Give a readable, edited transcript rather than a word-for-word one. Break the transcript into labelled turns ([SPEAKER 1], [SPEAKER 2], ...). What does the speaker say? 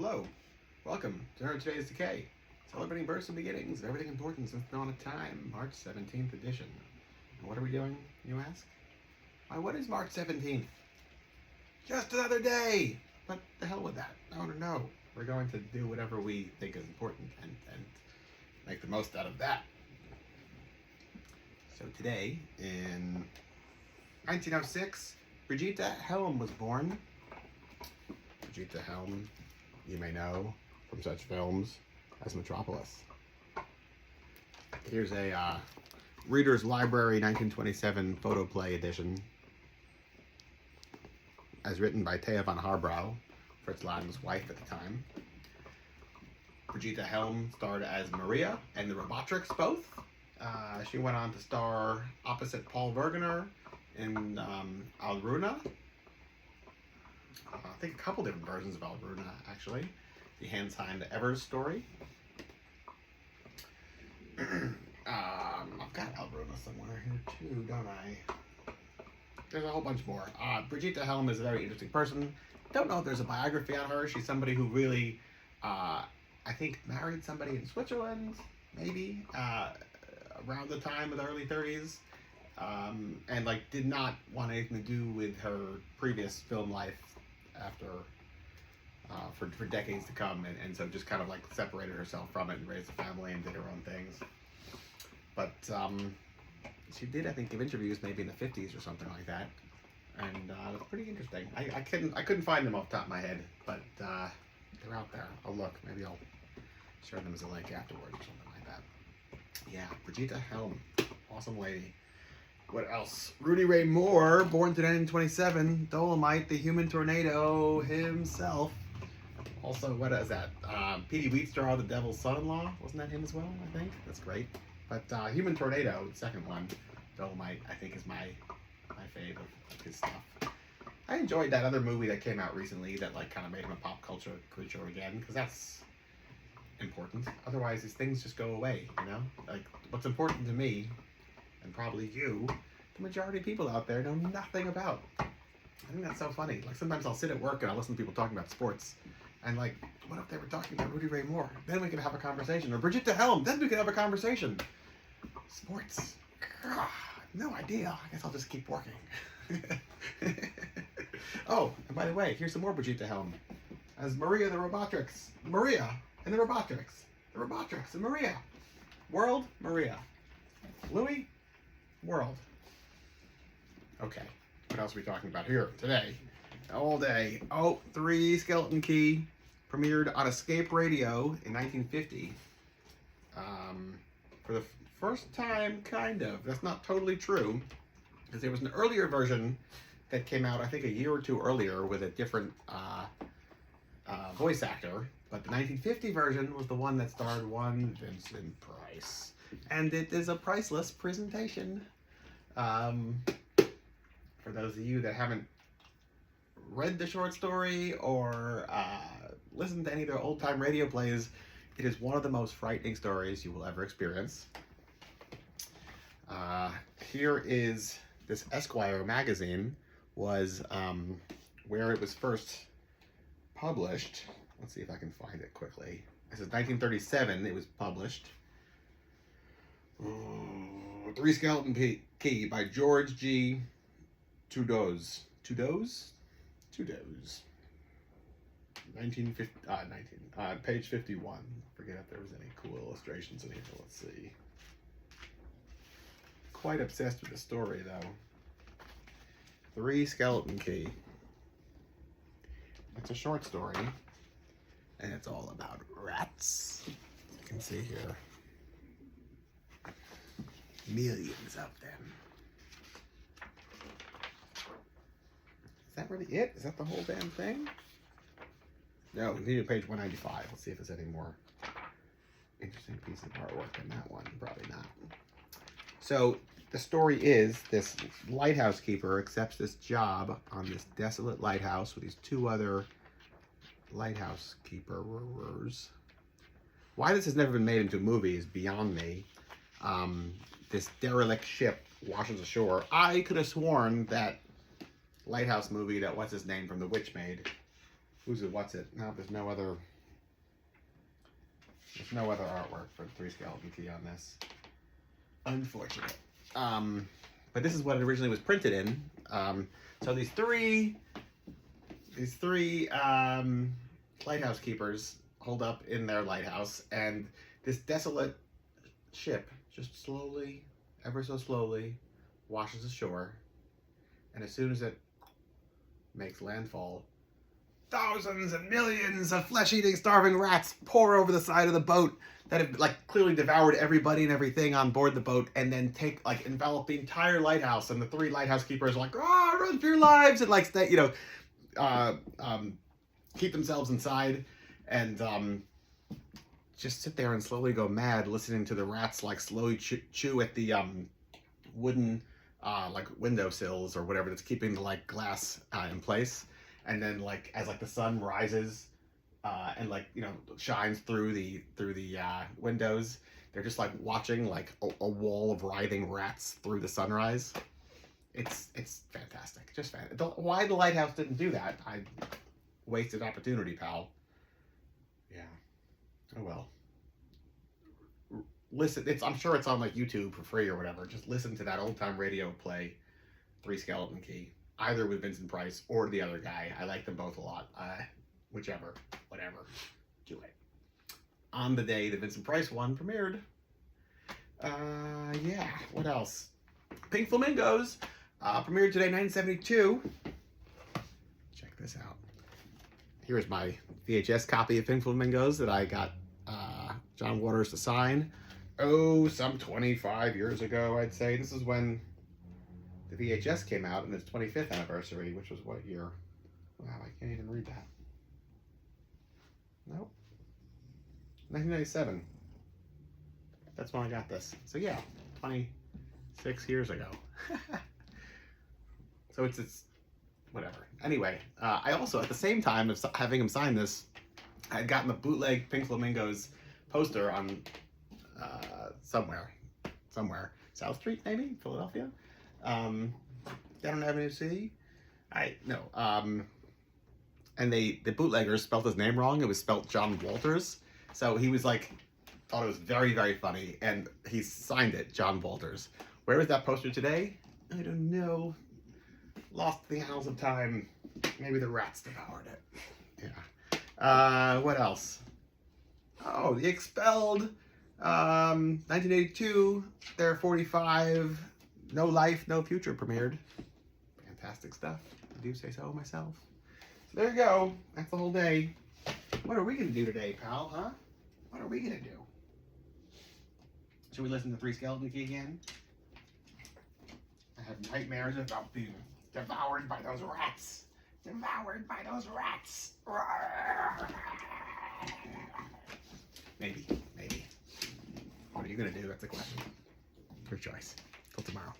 [SPEAKER 1] Hello, welcome to today's Decay, celebrating births and beginnings of everything important since the dawn of time, March 17th edition. And what are we doing, you ask? Why, what is March 17th? Just another day! But the hell with that. No. We're going to do whatever we think is important and make the most out of that. So today, in 1906, Brigitte Helm was born. Brigitte Helm, you may know from such films as Metropolis. Here's a Reader's Library 1927 photoplay edition, as written by Thea von Harbrouw, Fritz Lang's wife at the time. Brigitte Helm starred as Maria and the Robotrics both. She went on to star opposite Paul Wegener in Alruna. I think a couple different versions of Alruna, actually. The Hans-Hein Evers story. I've got Alruna somewhere here too, don't I? There's a whole bunch more. Brigitte Helm is a very interesting person. Don't know if there's a biography on her. She's somebody who really, I think, married somebody in Switzerland, maybe, around the time of the early 30s. And did not want anything to do with her previous film life after for decades to come, and so just kind of separated herself from it and raised a family and did her own things. But she did, I think, give interviews maybe in the 50s or something like that, and it was pretty interesting. I couldn't find them off the top of my head, but they're out there. I'll look. Maybe I'll share them as a link afterwards or something like that. Yeah, Brigitte Helm, awesome lady. What else? Rudy Ray Moore, born today in 1927, Dolomite, the human tornado himself. Also, what is that? Petey Wheatstraw, the Devil's Son-in-Law. Wasn't that him as well, I think? That's great. But Human Tornado, the second one, Dolomite, I think is my fave of his stuff. I enjoyed that other movie that came out recently that kind of made him a pop culture creature again, because that's important. Otherwise, these things just go away, you know? What's important to me, and probably you, the majority of people out there know nothing about. I think that's so funny. Sometimes I'll sit at work and I'll listen to people talking about sports, and what if they were talking about Rudy Ray Moore? Then we could have a conversation. Or Brigitte Helm, then we could have a conversation. Sports. No idea. I guess I'll just keep working. Oh, and by the way, here's some more Brigitte Helm. As Maria the Robotrics. Maria and the Robotrics. The Robotrics and Maria. World, Maria. Louis, World. Okay, what else are we talking about here today? All day. Oh, Three Skeleton Key premiered on Escape Radio in 1950. For the first time, kind of. That's not totally true, because there was an earlier version that came out, I think, a year or two earlier with a different voice actor. But the 1950 version was the one that starred one Vincent Price. And it is a priceless presentation. For those of you that haven't read the short story or listened to any of their old-time radio plays, it is one of the most frightening stories you will ever experience. Here is this Esquire magazine was where it was first published. Let's see if I can find it quickly. This is 1937 it was published. Three Skeleton Key by George G. Tudos. 1950, page 51. Forget if there was any cool illustrations in here. Let's see. Quite obsessed with the story, though. Three Skeleton Key. It's a short story, and it's all about rats. You can see here. Millions of them. Is that really it? Is that the whole damn thing? No, continue to page 195. Let's see if there's any more interesting pieces of artwork in that one. Probably not. So the story is this lighthouse keeper accepts this job on this desolate lighthouse with these two other lighthouse keepers. Why this has never been made into a movie is beyond me. This derelict ship washes ashore. I could have sworn that lighthouse movie that what's his name from The Witch made Who's it? What's it? No, there's no other. There's no other artwork for the 3 skeleton key on this. Unfortunate. But this is what it originally was printed in. So these three lighthouse keepers hold up in their lighthouse, and this desolate ship just slowly, ever so slowly, washes ashore. And as soon as it makes landfall, thousands and millions of flesh-eating, starving rats pour over the side of the boat that have like clearly devoured everybody and everything on board the boat, and then envelop the entire lighthouse. And the 3 lighthouse keepers are like, "Ah, run for your lives!" and like stay, keep themselves inside, and just sit there and slowly go mad, listening to the rats like slowly chew at the wooden like windowsills or whatever that's keeping the like glass in place. And then as the sun rises and shines through the windows, they're just like watching like a wall of writhing rats through the sunrise. It's fantastic. Just fantastic. Why the lighthouse didn't do that? I wasted opportunity, pal. Yeah. Oh well. Listen, I'm sure it's on like YouTube for free or whatever. Just listen to that old time radio play, 3 Skeleton Key, either with Vincent Price or the other guy. I like them both a lot. Whichever, whatever, do it. On the day the Vincent Price one premiered. Yeah. What else? Pink Flamingos premiered today, 1972. Check this out. Here is my VHS copy of Pink Flamingos that I got John Waters to sign. Oh, some 25 years ago, I'd say. This is when the VHS came out in its 25th anniversary, which was what year? Wow, I can't even read that. Nope. 1997. That's when I got this. So yeah, 26 years ago. So it's whatever. Anyway, I also, at the same time of having him sign this, I had gotten the bootleg Pink Flamingos poster on somewhere. South Street, maybe? Philadelphia? Down on Avenue C? And the bootleggers spelled his name wrong. It was spelled John Walters. So he was like, thought it was very, very funny, and he signed it, John Walters. Where is that poster today? I don't know. Lost the annals of time. Maybe the rats devoured it. Yeah. What else? Oh, The Expelled. 1982. Their 45. No Life, No Future premiered. Fantastic stuff. I do say so myself. So there you go. That's the whole day. What are we going to do today, pal, huh? What are we going to do? Should we listen to 3 Skeleton Key again? I have nightmares about being devoured by those rats. Devoured by those rats. Maybe. What are you going to do? That's the question. Your choice. Till tomorrow.